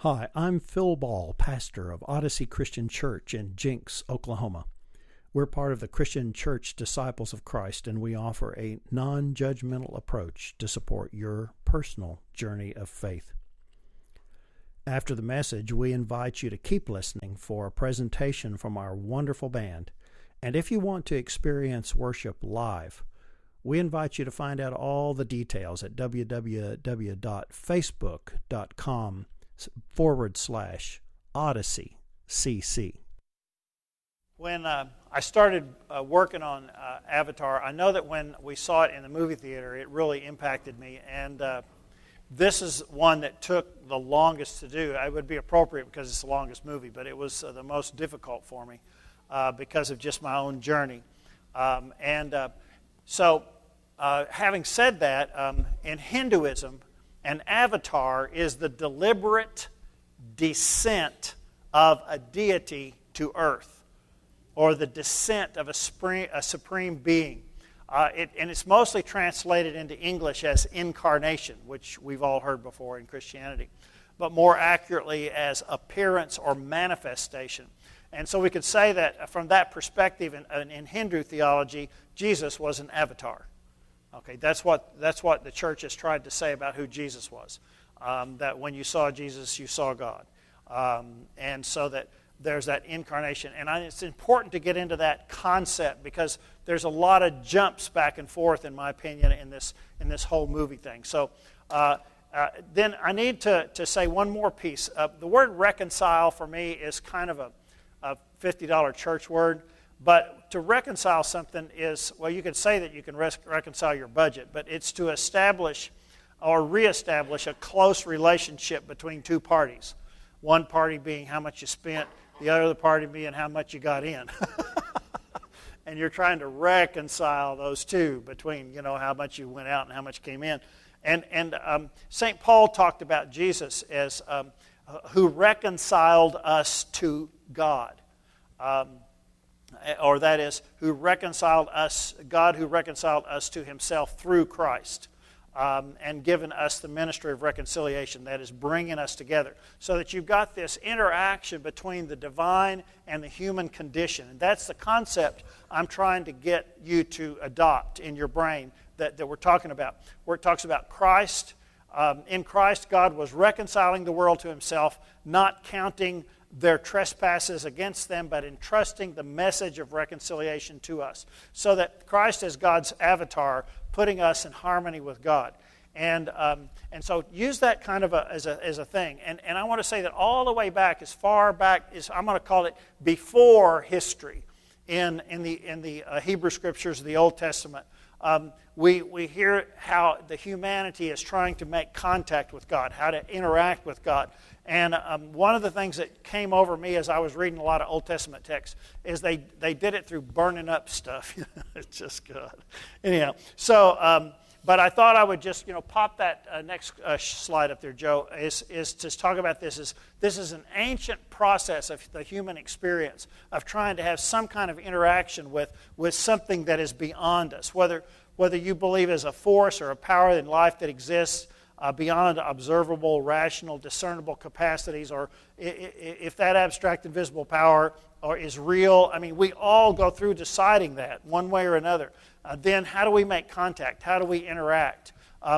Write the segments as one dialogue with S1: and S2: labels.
S1: Hi, I'm Phil Ball, pastor of Odyssey Christian Church in Jenks, Oklahoma. We're part of the Christian Church Disciples of Christ, and we offer a non-judgmental approach to support your personal journey of faith. After the message, we invite you to keep listening for a presentation from our wonderful band. And if you want to experience worship live, we invite you to find out all the details at www.facebook.com/Odyssey CC. When I started working on Avatar, I know that when we saw it in the movie theater, it really impacted me. And this is one that took the longest to do. It would be appropriate because it's the longest movie, but it was the most difficult for me because of just my own journey. So having said that, in Hinduism, an avatar is the deliberate descent of a deity to earth, or the descent of a supreme being. And it's mostly translated into English as incarnation, which we've all heard before in Christianity, but more accurately as appearance or manifestation. And so we could say that from that perspective in Hindu theology, Jesus was an avatar. Okay, that's what the church has tried to say about who Jesus was. That when you saw Jesus, you saw God. And so that there's that incarnation. And it's important to get into that concept because there's a lot of jumps back and forth, in my opinion, in this whole movie thing. So then I need to say one more piece. The word reconcile for me is kind of a $50 church word. But to reconcile something is, well, you could say that you can reconcile your budget, but it's to establish or reestablish a close relationship between two parties. One party being how much you spent, the other party being how much you got in. And you're trying to reconcile those two between, how much you went out and how much came in. And St. Paul talked about Jesus as who reconciled us to God. Or that is, God who reconciled us to himself through Christ, and given us the ministry of reconciliation, that is bringing us together, so that you've got this interaction between the divine and the human condition. And that's the concept I'm trying to get you to adopt in your brain that we're talking about, where it talks about Christ. In Christ, God was reconciling the world to himself, not counting their trespasses against them, but entrusting the message of reconciliation to us. So that Christ is God's avatar, putting us in harmony with God. And so use that kind of as a thing. And I want to say that all the way back, as far back as I'm going to call it before history, in the Hebrew Scriptures of the Old Testament, we hear how the humanity is trying to make contact with God, how to interact with God. And one of the things that came over me as I was reading a lot of Old Testament texts is they did it through burning up stuff. It's just good. Anyhow, so, but I thought I would just, pop that next slide up there, Joe, is to talk about this. This is an ancient process of the human experience of trying to have some kind of interaction with something that is beyond us, whether you believe as a force or a power in life that exists beyond observable, rational, discernible capacities, or if that abstract invisible power is real. I mean, we all go through deciding that one way or another. Then how do we make contact? How do we interact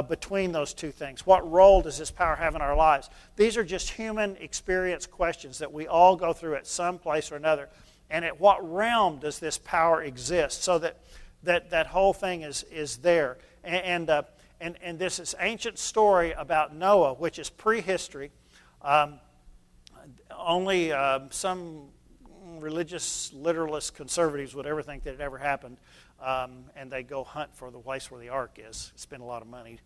S1: between those two things? What role does this power have in our lives? These are just human experience questions that we all go through at some place or another. And at what realm does this power exist? So that whole thing is there. And this is ancient story about Noah, which is prehistory. Only some religious literalist conservatives would ever think that it ever happened, and they go hunt for the place where the ark is, spend a lot of money.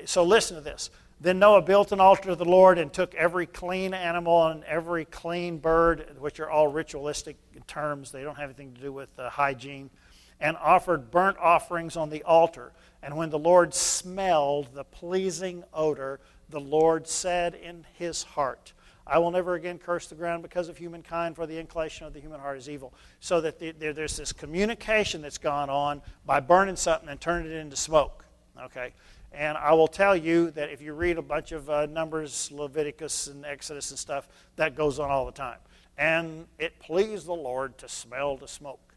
S1: So listen to this. Then Noah built an altar to the Lord and took every clean animal and every clean bird, which are all ritualistic terms. They don't have anything to do with hygiene, and offered burnt offerings on the altar. And when the Lord smelled the pleasing odor, the Lord said in his heart, I will never again curse the ground because of humankind, for the inclination of the human heart is evil. So that there's this communication that's gone on by burning something and turning it into smoke. Okay, And I will tell you that if you read a bunch of Numbers, Leviticus, and Exodus and stuff, that goes on all the time. And it pleased the Lord to smell the smoke.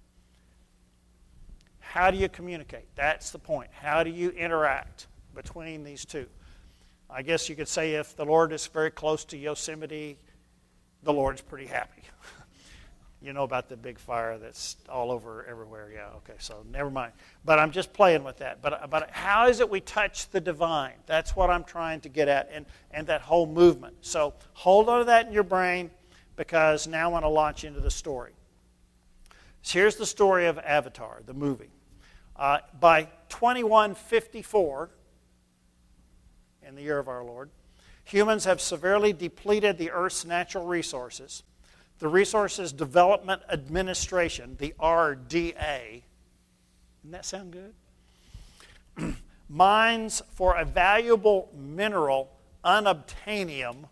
S1: How do you communicate? That's the point. How do you interact between these two? I guess you could say if the Lord is very close to Yosemite, the Lord's pretty happy. You know about the big fire that's all over everywhere. Yeah, okay, so never mind. But I'm just playing with that. But how is it we touch the divine? That's what I'm trying to get at, and that whole movement. So hold on to that in your brain, because now I want to launch into the story. So here's the story of Avatar, the movie. By 2154, in the year of our Lord, humans have severely depleted the Earth's natural resources. The Resources Development Administration, the RDA, doesn't that sound good? Mines for a valuable mineral, unobtainium,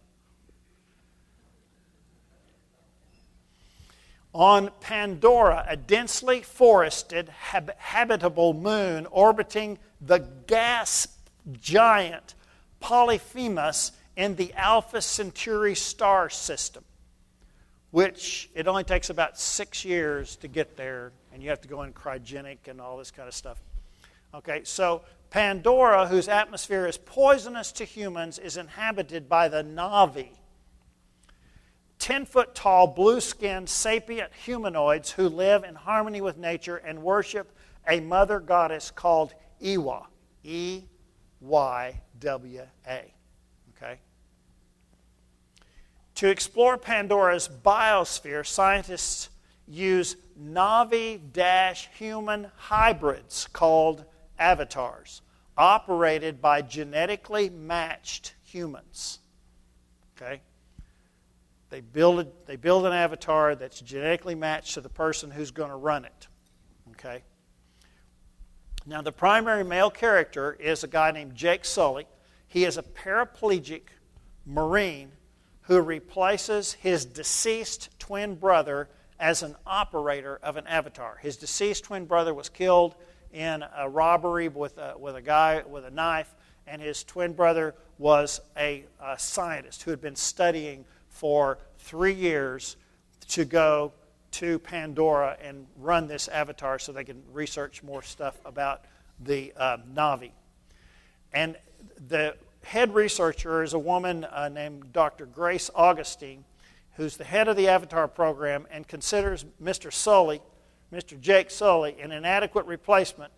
S1: on Pandora, a densely forested, habitable moon orbiting the gas giant Polyphemus in the Alpha Centauri star system, which it only takes about 6 years to get there, and you have to go in cryogenic and all this kind of stuff. Okay, so Pandora, whose atmosphere is poisonous to humans, is inhabited by the Na'vi, 10-foot-tall, blue-skinned, sapient humanoids who live in harmony with nature and worship a mother goddess called Ewa, E-Y-W-A. Okay? To explore Pandora's biosphere, scientists use Na'vi-human hybrids called avatars, operated by genetically matched humans. Okay? They build an avatar that's genetically matched to the person who's going to run it. Okay? Now, the primary male character is a guy named Jake Sully. He is a paraplegic Marine who replaces his deceased twin brother as an operator of an avatar. His deceased twin brother was killed in a robbery with a guy with a knife, and his twin brother was a scientist who had been studying for 3 years to go to Pandora and run this avatar so they can research more stuff about the Na'vi. And the head researcher is a woman named Dr. Grace Augustine, who's the head of the Avatar program and considers Mr. Jake Sully, an inadequate replacement,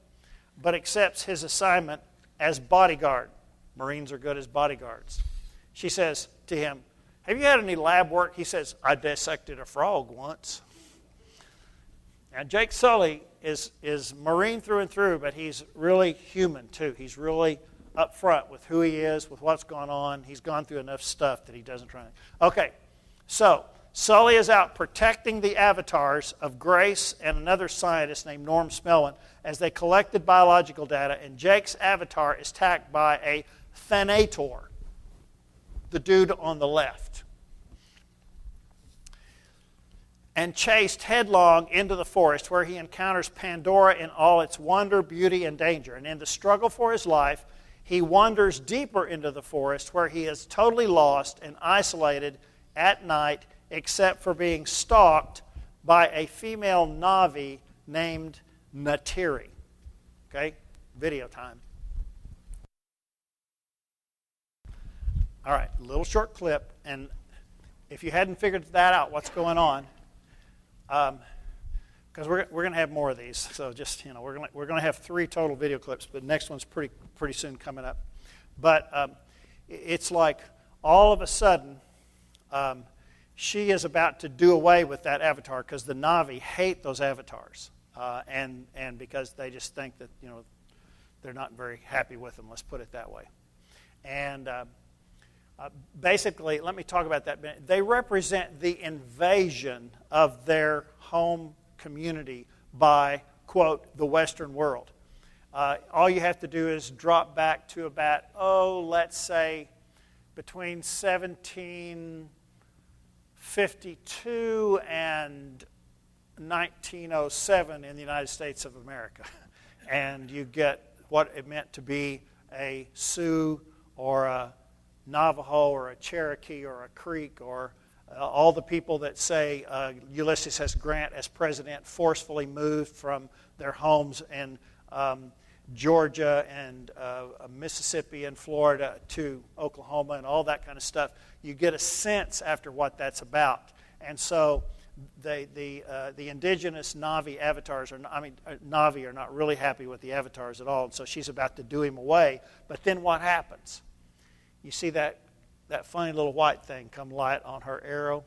S1: but accepts his assignment as bodyguard. Marines are good as bodyguards. She says to him, "Have you had any lab work?" He says, "I dissected a frog once." Now, Jake Sully is Marine through and through, but he's really human too. He's really up front with who he is, with what's going on. He's gone through enough stuff that he doesn't try to... Okay, so Sully is out protecting the avatars of Grace and another scientist named Norm Smellman as they collected biological data, and Jake's avatar is attacked by a Thanator, the dude on the left, and chased headlong into the forest, where he encounters Pandora in all its wonder, beauty, and danger. And in the struggle for his life, he wanders deeper into the forest, where he is totally lost and isolated at night, except for being stalked by a female Na'vi named Natiri. Okay? Video time. All right, a little short clip, and if you hadn't figured that out, what's going on, because we're going to have more of these, so just, we're going to have 3 total video clips, but the next one's pretty soon coming up. But it's like all of a sudden, she is about to do away with that avatar because the Na'vi hate those avatars, and because they just think that they're not very happy with them. Let's put it that way. And basically, let me talk about that. They represent the invasion of their home community by, quote, the Western world. All you have to do is drop back to about, let's say, between 1752 and 1907 in the United States of America. And you get what it meant to be a Sioux or a Navajo or a Cherokee or a Creek or all the people that say Ulysses S. Grant as president forcefully moved from their homes in Georgia and Mississippi and Florida to Oklahoma and all that kind of stuff. You get a sense after what that's about. And so the indigenous Navi avatars, Navi are not really happy with the avatars at all. And so she's about to do him away. But then what happens? You see that funny little white thing come light on her arrow?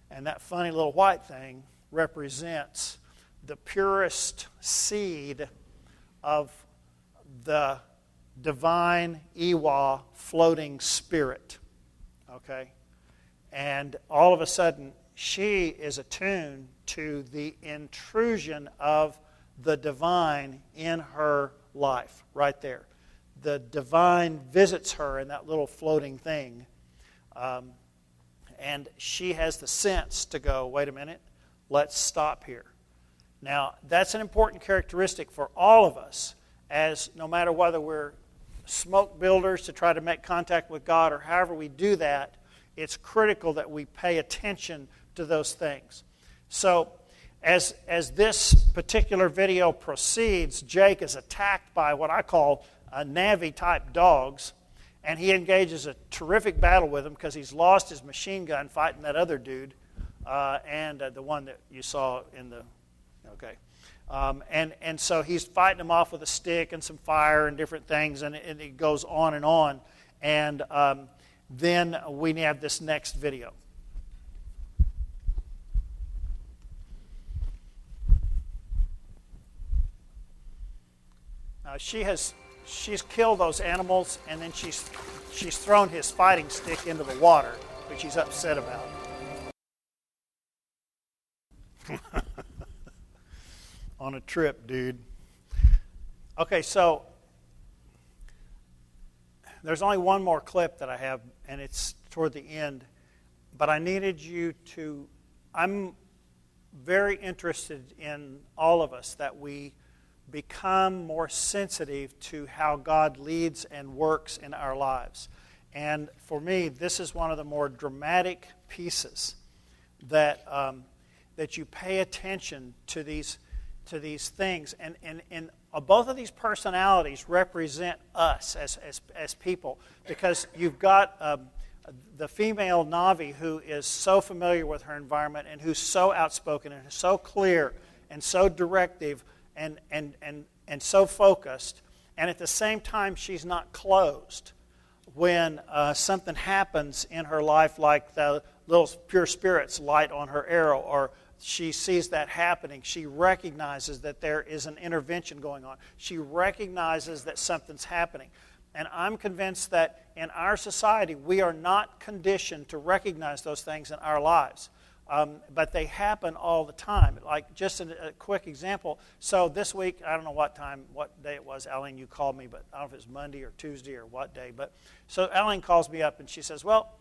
S1: And that funny little white thing represents the purest seed of the divine Iwa floating spirit. Okay? And all of a sudden, she is attuned to the intrusion of the divine in her life, right there. The divine visits her in that little floating thing. And she has the sense to go, wait a minute, let's stop here. Now, that's an important characteristic for all of us, as no matter whether we're smoke builders to try to make contact with God or however we do that, it's critical that we pay attention to those things. So, as this particular video proceeds, Jake is attacked by what I call Navi-type dogs, and he engages a terrific battle with them because he's lost his machine gun fighting that other dude, and the one that you saw in the... Okay. And so he's fighting them off with a stick and some fire and different things, and it goes on. And then we have this next video. She's killed those animals, and then she's thrown his fighting stick into the water, which he's upset about. On a trip, dude. Okay, so there's only one more clip that I have, and it's toward the end. But I needed you to... I'm very interested in all of us that we become more sensitive to how God leads and works in our lives. And for me, this is one of the more dramatic pieces that you pay attention to these things. And both of these personalities represent us as people, because you've got the female Navi who is so familiar with her environment and who's so outspoken and so clear and so directive and so focused, and at the same time she's not closed when something happens in her life, like the little pure spirit's light on her arrow, or she sees that happening. She recognizes that there is an intervention going on. She recognizes that something's happening. And I'm convinced that in our society, we are not conditioned to recognize those things in our lives. But they happen all the time. Like, just a quick example. So this week, I don't know what day it was, Aline, you called me, but I don't know if it was Monday or Tuesday or what day. But so Aline calls me up and she says, well,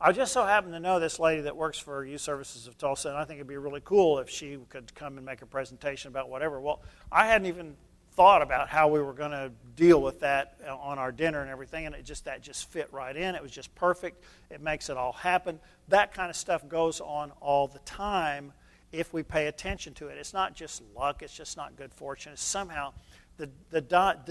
S1: I just so happen to know this lady that works for Youth Services of Tulsa, and I think it'd be really cool if she could come and make a presentation about whatever. Well, I hadn't even thought about how we were going to deal with that on our dinner and everything, and that just fit right in. It was just perfect. It makes it all happen. That kind of stuff goes on all the time if we pay attention to it. It's not just luck. It's just not good fortune. It's somehow the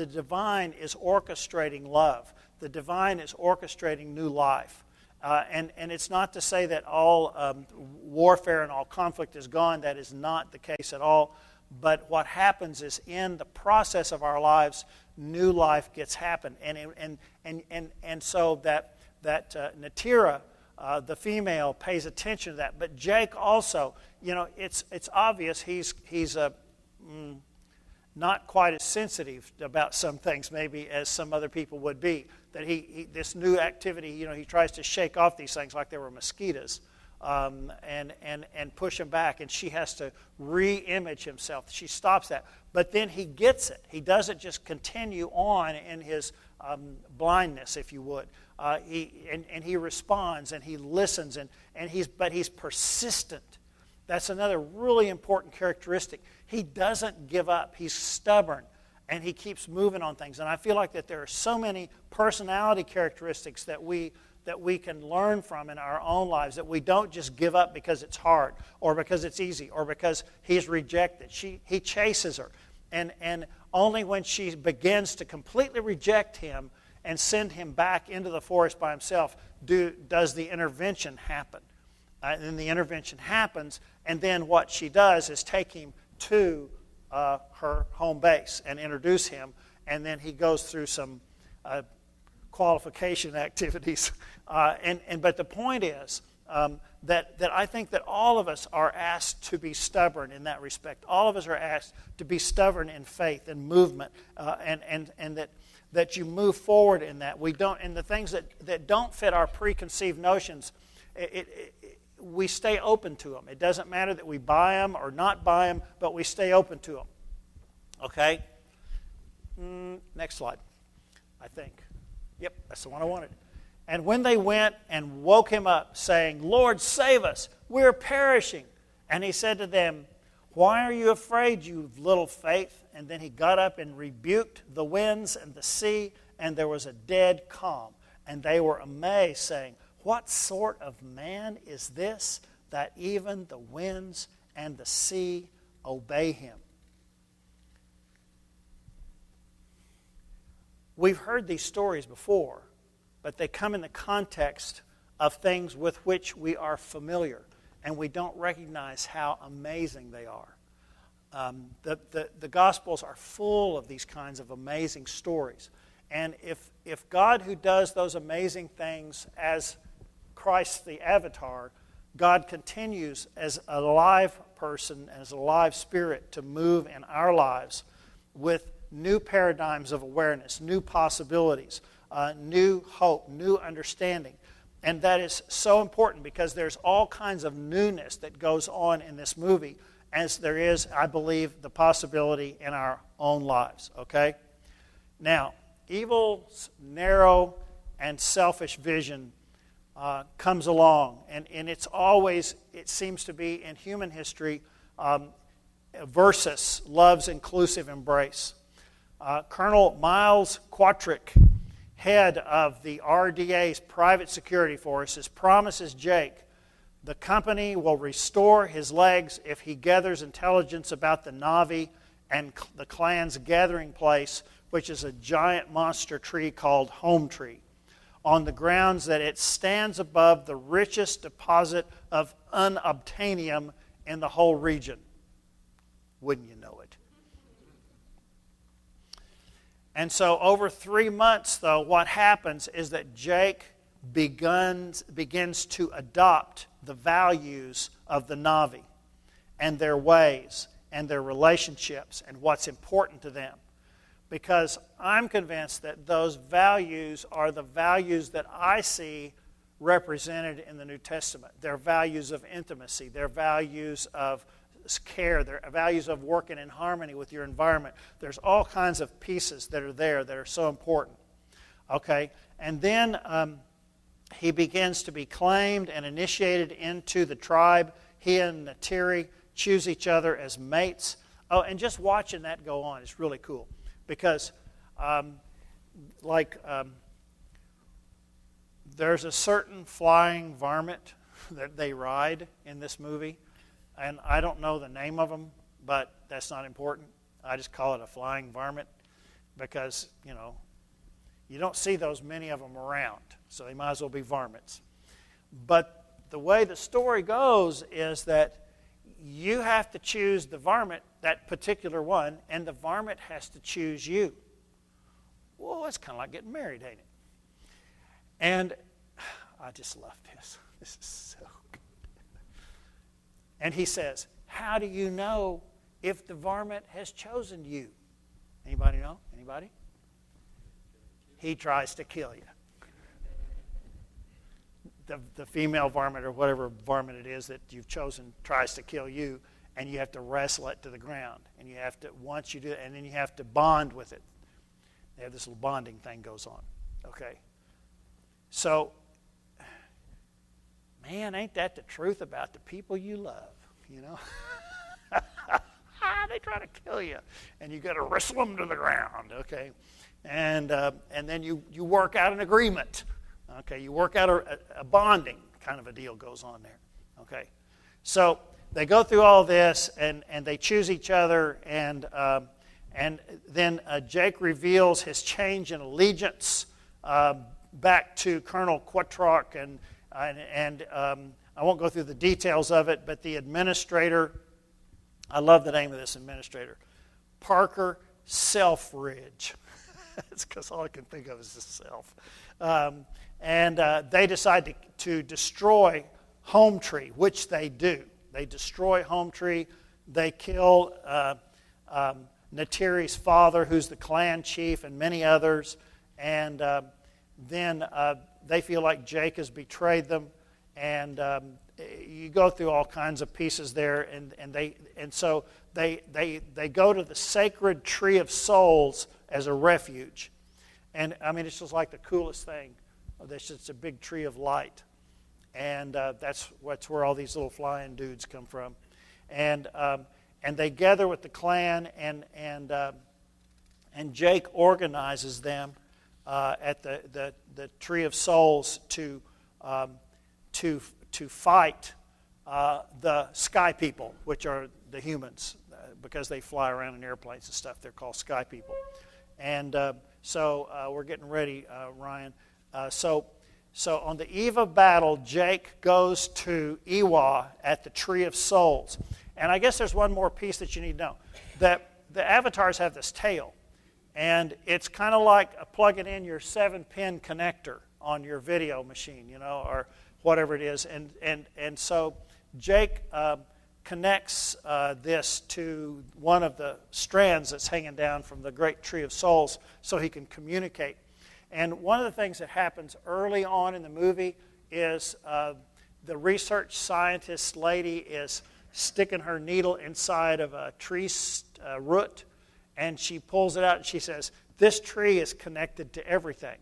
S1: divine is orchestrating love. The divine is orchestrating new life. And it's not to say that all warfare and all conflict is gone. That is not the case at all. But what happens is, in the process of our lives, new life gets happen, and so that Natira, the female, pays attention to that. But Jake also, it's obvious he's not quite as sensitive about some things maybe as some other people would be. That he this new activity, he tries to shake off these things like they were mosquitoes. And push him back, and she has to re-image himself. She stops that. But then he gets it. He doesn't just continue on in his blindness, if you would. He responds, and he listens, but he's persistent. That's another really important characteristic. He doesn't give up. He's stubborn. and he keeps moving on things. And I feel like that there are so many personality characteristics that we can learn from in our own lives, that we don't just give up because it's hard or because it's easy or because he's rejected. He chases her. And only when she begins to completely reject him and send him back into the forest by himself does the intervention happen. And the intervention happens, and then what she does is take him to her home base and introduce him, and then he goes through some qualification activities. But the point is that I think that all of us are asked to be stubborn in that respect. All of us are asked to be stubborn in faith and movement, and that you move forward in that. We don't, and the things that don't fit our preconceived notions, we stay open to them. It doesn't matter that we buy them or not buy them, but we stay open to them. Okay? Next slide, I think. Yep, that's the one I wanted. And when they went and woke him up, saying, Lord, save us, we're perishing. And he said to them, why are you afraid, you little faith? And then he got up and rebuked the winds and the sea, and there was a dead calm. And they were amazed, saying, what sort of man is this, that even the winds and the sea obey him? We've heard these stories before, but they come in the context of things with which we are familiar, and we don't recognize how amazing they are. The Gospels are full of these kinds of amazing stories. And if God, who does those amazing things as Christ the Avatar, God continues as a live person, as a live spirit, to move in our lives with new paradigms of awareness, new possibilities, new hope, new understanding. And that is so important because there's all kinds of newness that goes on in this movie, as there is, I believe, the possibility in our own lives. Okay? Now, evil's narrow and selfish vision comes along, and it's always, it seems to be in human history, versus love's inclusive embrace. Colonel Miles Quatrick, head of the RDA's private security forces, promises Jake the company will restore his legs if he gathers intelligence about the Na'vi and the clan's gathering place, which is a giant monster tree called Home Tree, on the grounds that it stands above the richest deposit of unobtainium in the whole region. Wouldn't you know it? And so over 3 months, though, what happens is that Jake begins to adopt the values of the Na'vi and their ways and their relationships and what's important to them. Because I'm convinced that those values are the values that I see represented in the New Testament. Their values of intimacy, their values of care, their values of working in harmony with your environment. There's all kinds of pieces that are there that are so important. Okay, and then he begins to be claimed and initiated into the tribe. He and Natiri choose each other as mates. Oh, and just watching that go on is really cool. Because, there's a certain flying varmint that they ride in this movie, and I don't know the name of them, but that's not important. I just call it a flying varmint because, you don't see those many of them around, so they might as well be varmints. But the way the story goes is that you have to choose the varmint, that particular one, and the varmint has to choose you. Well, it's kind of like getting married, ain't it? And I just love this. This is so good. And he says, how do you know if the varmint has chosen you? Anybody know? Anybody? He tries to kill you. The female varmint or whatever varmint it is that you've chosen tries to kill you, and you have to wrestle it to the ground. And you have to, once you do it, and then you have to bond with it. They have this little bonding thing goes on. Okay. So, man, ain't that the truth about the people you love, they try to kill you. And you got to wrestle them to the ground, okay? And then you work out an agreement, okay? You work out a bonding kind of a deal goes on there, okay? So they go through all this, and they choose each other, and then Jake reveals his change in allegiance back to Colonel Quatrock, and I won't go through the details of it, but the administrator, I love the name of this administrator, Parker Selfridge. It's because all I can think of is the self. And they decide to destroy Home Tree, which they do. They destroy Home Tree. They kill Natiri's father, who's the clan chief, and many others. And then they feel like Jake has betrayed them. And you go through all kinds of pieces there. And so they go to the sacred Tree of Souls as a refuge. And, I mean, it's just like the coolest thing. It's just a big tree of light. And that's where all these little flying dudes come from. And they gather with the clan, and Jake organizes them at the Tree of Souls to fight the sky people, which are the humans, because they fly around in airplanes and stuff. They're called sky people. And so we're getting ready, Ryan. So on the eve of battle, Jake goes to Iwa at the Tree of Souls. And I guess there's one more piece that you need to know. That the avatars have this tail. And it's kind of like plugging in your 7-pin connector on your video machine, or whatever it is. And so Jake connects this to one of the strands that's hanging down from the great Tree of Souls so he can communicate. And one of the things that happens early on in the movie is the research scientist lady is sticking her needle inside of a tree root, and she pulls it out and she says, this tree is connected to everything.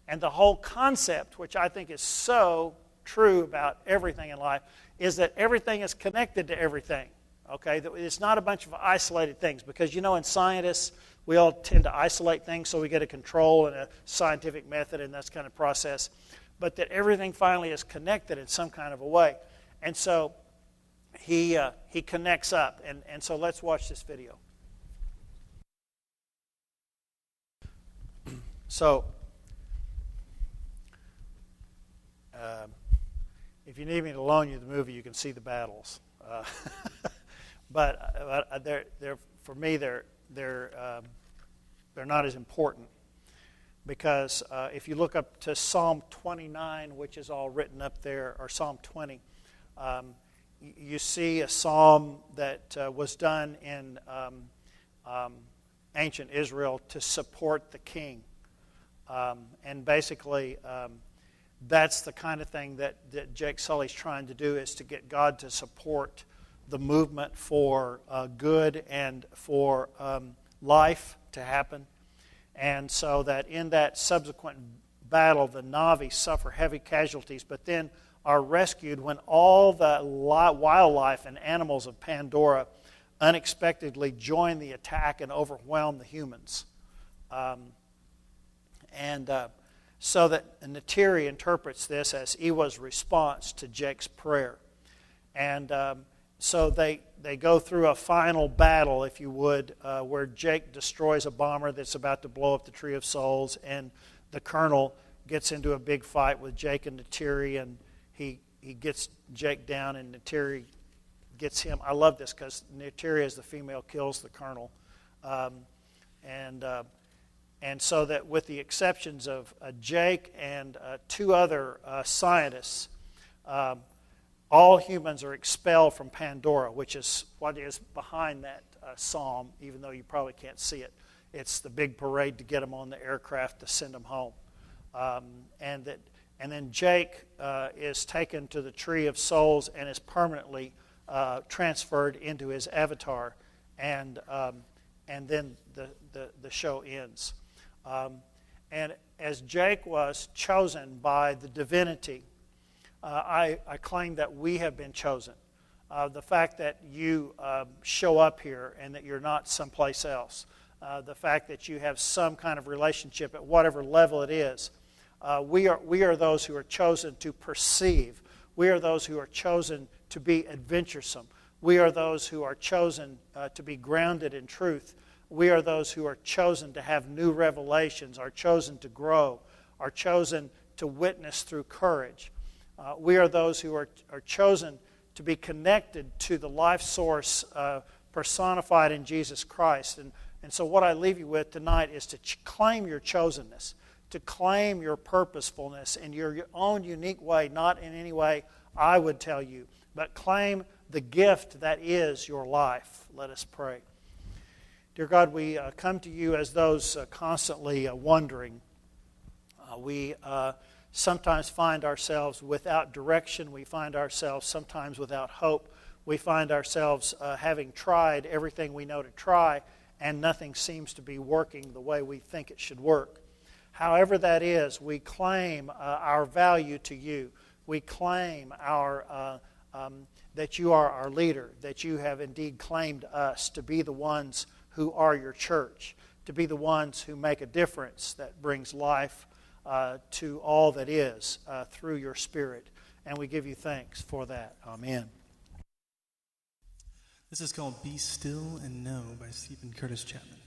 S1: And the whole concept, which I think is so true about everything in life, is that everything is connected to everything. Okay, it's not a bunch of isolated things, because in scientists we all tend to isolate things so we get a control and a scientific method and that kind of process, but that everything finally is connected in some kind of a way. And so he connects up, and so let's watch this video. So if you need me to loan you the movie, you can see the battles. But they're for me they're not as important, because if you look up to Psalm 29, which is all written up there, or Psalm 20, you see a psalm that was done in ancient Israel to support the king, and basically that's the kind of thing that Jake Sully's trying to do, is to get God to support the movement for good and for life to happen. And so that in that subsequent battle, the Na'vi suffer heavy casualties, but then are rescued when all the wildlife and animals of Pandora unexpectedly join the attack and overwhelm the humans. So that Natiri interprets this as Iwa's response to Jake's prayer. And so they go through a final battle, if you would, where Jake destroys a bomber that's about to blow up the Tree of Souls, and the colonel gets into a big fight with Jake and Natiri, and he gets Jake down, and Natiri gets him. I love this, because Natiri, as the female, kills the colonel. And so that, with the exceptions of Jake and two other scientists, all humans are expelled from Pandora, which is what is behind that psalm, even though you probably can't see it. It's the big parade to get them on the aircraft to send them home. And then Jake is taken to the Tree of Souls and is permanently transferred into his avatar, and then the show ends. And as Jake was chosen by the divinity, I claim that we have been chosen. the fact that you show up here and that you're not someplace else, the fact that you have some kind of relationship at whatever level it is. We are those who are chosen to perceive. We are those who are chosen to be adventuresome. We are those who are chosen to be grounded in truth. We are those who are chosen to have new revelations, are chosen to grow, are chosen to witness through courage. We are those who are chosen to be connected to the life source personified in Jesus Christ. And so what I leave you with tonight is to claim your chosenness, to claim your purposefulness in your own unique way, not in any way I would tell you, but claim the gift that is your life. Let us pray. Dear God, we come to you as those constantly wondering. We sometimes find ourselves without direction. We find ourselves sometimes without hope. We find ourselves having tried everything we know to try, and nothing seems to be working the way we think it should work. However that is, we claim our value to you. We claim that you are our leader, that you have indeed claimed us to be the ones who are your church, to be the ones who make a difference that brings life to all that is through your Spirit. And we give you thanks for that. Amen.
S2: This is called Be Still and Know by Stephen Curtis Chapman.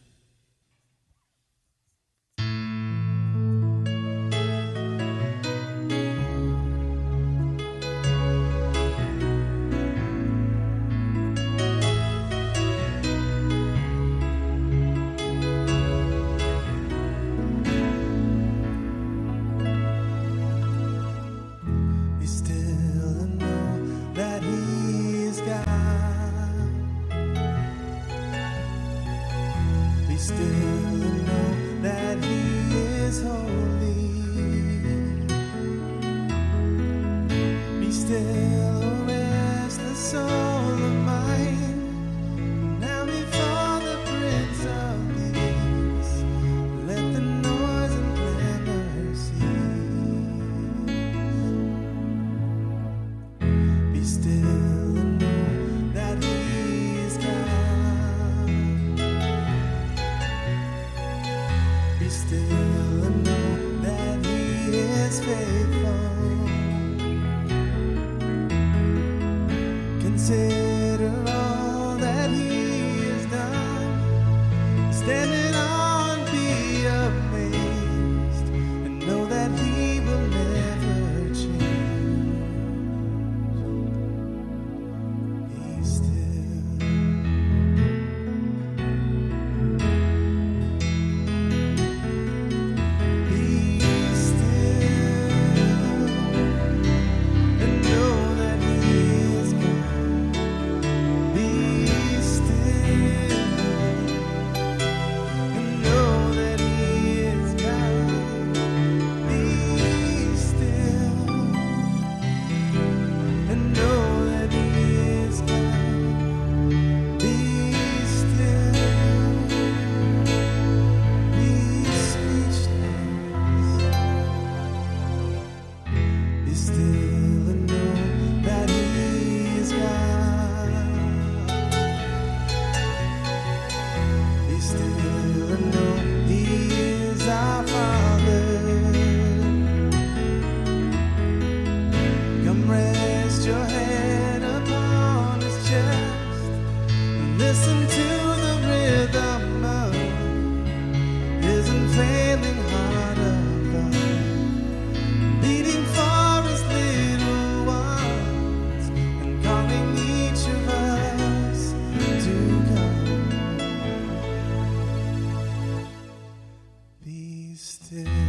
S2: Still